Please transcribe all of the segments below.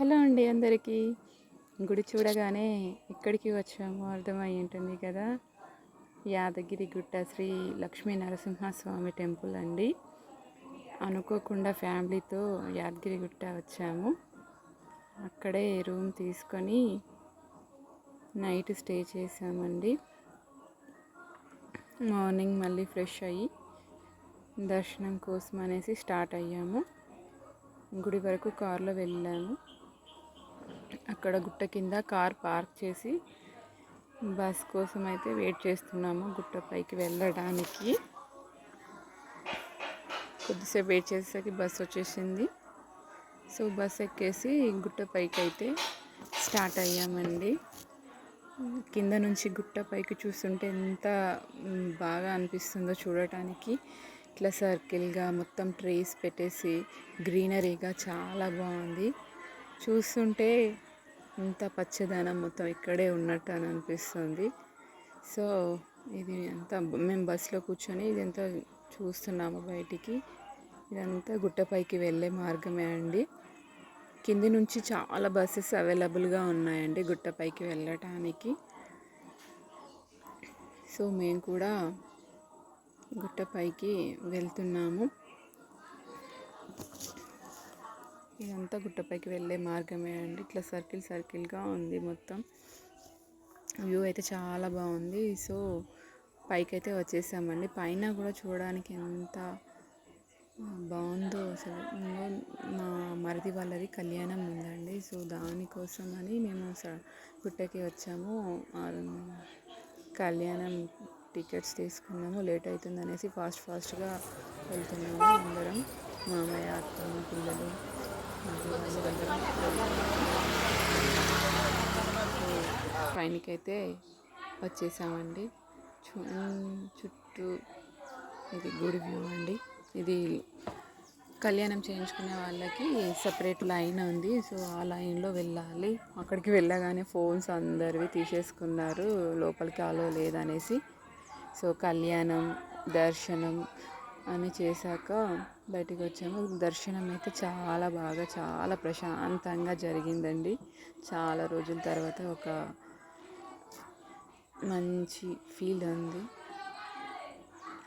Hello అండి అందరికీ. గుడి చూడగానే ఎక్కడికి వచ్చామో అర్థమై ఉంటుంది కదా. యాదగిరి గుట్ట శ్రీ లక్ష్మీ నరసింహస్వామి టెంపుల్ అండి. అనుకోకుండా ఫ్యామిలీతో యాదగిరి గుట్ట వచ్చాము. అక్కడే రూమ్ తీసుకొని నైట్ స్టే చేసామండి. మార్నింగ్ మళ్ళీ ఫ్రెష్ అయ్యి దర్శనం కోసం అనేసి స్టార్ట్ అయ్యాము. గుడి వరకు కార్లో వెళ్ళాము. అక్కడ గుట్ట కింద కార్ పార్క్ చేసి బస్ కోసం అయితే వెయిట్ చేస్తున్నాము. గుట్ట పైకి వెళ్ళడానికి కొద్దిసేపు వెయిట్ చేసేసరికి బస్ వచ్చేసింది. సో బస్ ఎక్కేసి గుట్ట పైకి అయితే స్టార్ట్ అయ్యామండి. కింద నుంచి గుట్ట పైకి చూస్తుంటే ఎంత బాగా అనిపిస్తుందో చూడటానికి. ఇట్లా సర్కిల్గా మొత్తం ట్రీస్ పెట్టేసి గ్రీనరీగా చాలా బాగుంది. చూస్తుంటే ఇంత పచ్చదనం మొత్తం ఇక్కడే ఉన్నట్టు అని అనిపిస్తుంది. సో ఇది అంతా మేము బస్సులో కూర్చొని ఇదంతా చూస్తున్నాము బయటికి. ఇదంతా గుట్టపైకి వెళ్ళే మార్గమే అండి. కింది నుంచి చాలా బస్సెస్ అవైలబుల్గా ఉన్నాయండి గుట్టపైకి వెళ్ళటానికి. సో మేము కూడా గుట్టపైకి వెళ్తున్నాము. ఇదంతా గుట్టపైకి వెళ్ళే మార్గమే అండి. ఇట్లా సర్కిల్గా ఉంది మొత్తం. వ్యూ అయితే చాలా బాగుంది. సో పైకి అయితే వచ్చేసామండి. పైన కూడా చూడడానికి ఎంత బాగుందో అసలు. మా మరిది వాళ్ళది కళ్యాణం ఉందండి. సో దానికోసం అని మేము గుట్టకి వచ్చాము. కళ్యాణం టికెట్స్ తీసుకున్నాము. లేట్ అవుతుంది అనేసి ఫాస్ట్గా వెళ్తున్నాము. అందరం మామయ్య, అత్తమ్మ, పిల్లలు పైనకైతే వచ్చేసామండి. చుట్టూ ఇది గుడి వ్యూ అండి. ఇది కళ్యాణం చేయించుకునే వాళ్ళకి సపరేట్ లైన్ ఉంది. సో ఆ లైన్లో వెళ్ళాలి. అక్కడికి వెళ్ళగానే ఫోన్స్ అందరివి తీసేసుకున్నారు, లోపలికి అలో లేదనేసి. సో కళ్యాణం దర్శనం అని చేశాక బయటికి వచ్చాము. దర్శనం అయితే చాలా ప్రశాంతంగా జరిగిందండి. చాలా రోజుల తర్వాత ఒక మంచి ఫీల్ ఉంది.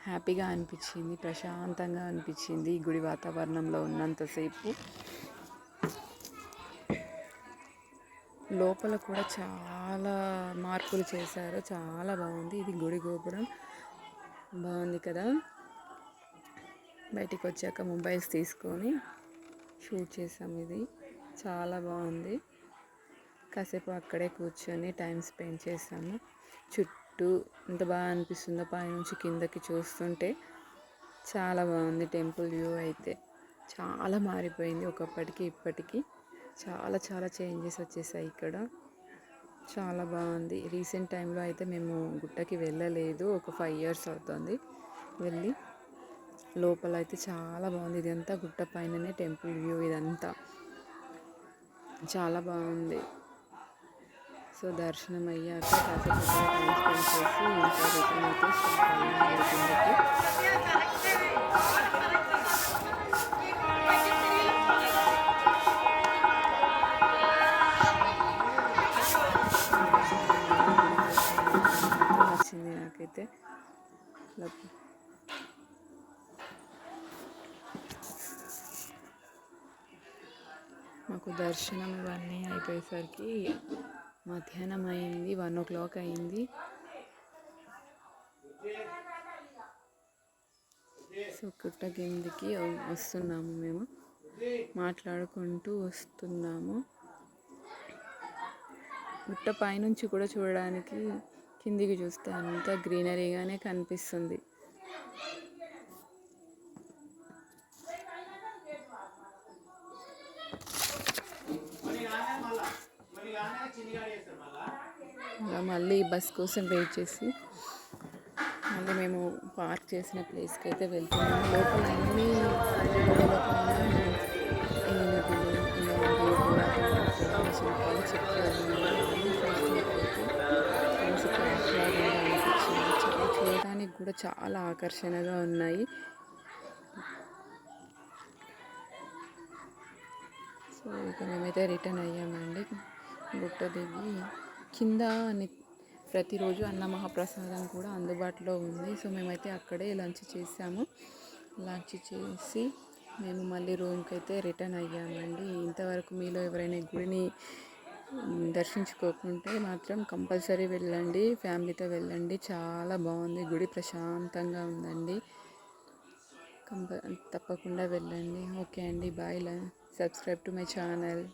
హ్యాపీగా అనిపించింది, ప్రశాంతంగా అనిపించింది ఈ గుడి వాతావరణంలో ఉన్నంతసేపు. లోపల కూడా చాలా మార్పులు చేశారు, చాలా బాగుంది. ఇది గుడి గోపురం బాగుంది కదా. బయటికి వచ్చాక మొబైల్స్ తీసుకొని షూట్ చేసాము. ఇది చాలా బాగుంది. కాసేపు అక్కడే కూర్చొని టైం స్పెండ్ చేసాము. చుట్టూ ఎంత బాగా అనిపిస్తుందో పైనుంచి కిందకి చూస్తుంటే. చాలా బాగుంది టెంపుల్ వ్యూ అయితే. చాలా మారిపోయింది ఒకప్పటికి ఇప్పటికి. చాలా చేంజెస్ వచ్చేసాయి ఇక్కడ. చాలా బాగుంది. రీసెంట్ టైంలో అయితే మేము గుట్టకి వెళ్ళలేదు. ఒక 5 years అవుతుంది వెళ్ళి. లోపల అయితే చాలా బాగుంది. ఇదంతా గుట్ట పైననే టెంపుల్ వ్యూ. ఇదంతా చాలా బాగుంది. సో దర్శనం అయ్యాక కాసేపు టైం స్పెండ్ చేసి ఇంకా రిటర్న్ అయితే స్టార్ట్ అయ్యాము కిందకి. నచ్చింది నాకైతే. మాకు దర్శనం ఇవన్నీ అయిపోయేసరికి మధ్యాహ్నం అయింది. 1 o'clock అయింది. సో గుట్ట కిందికి వస్తున్నాము. మేము మాట్లాడుకుంటూ వస్తున్నాము. గుట్ట పైనుంచి కూడా చూడడానికి కిందికి చూస్తే అంతా గ్రీనరీగానే కనిపిస్తుంది. అలా మళ్ళీ బస్ కోసం వెయిట్ చేసి మళ్ళీ మేము పార్క్ చేసిన ప్లేస్కి అయితే వెళ్తున్నాము. లోపల అన్నీ ఏనుగులు ఇలాంటివి పురాతన శిల్పాలు చెక్కారు. చూడడానికి కూడా చాలా ఆకర్షణగా ఉన్నాయి. సో ఇక మేమైతే రిటర్న్ అయ్యామండి. గుట్ట దిగి కింద ప్రతిరోజు అన్న మహాప్రసాదం కూడా అందుబాటులో ఉంది. సో మేమైతే అక్కడే లంచ్ చేసాము. లంచ్ చేసి మేము మళ్ళీ రూమ్కి అయితే రిటర్న్ అయ్యామండి. ఇంతవరకు మీలో ఎవరైనా ఈ గుడిని దర్శించుకోకుంటే మాత్రం కంపల్సరీ వెళ్ళండి, ఫ్యామిలీతో వెళ్ళండి. చాలా బాగుంది గుడి, ప్రశాంతంగా ఉందండి. తప్పకుండా వెళ్ళండి. ఓకే అండి, bye. Subscribe to my channel.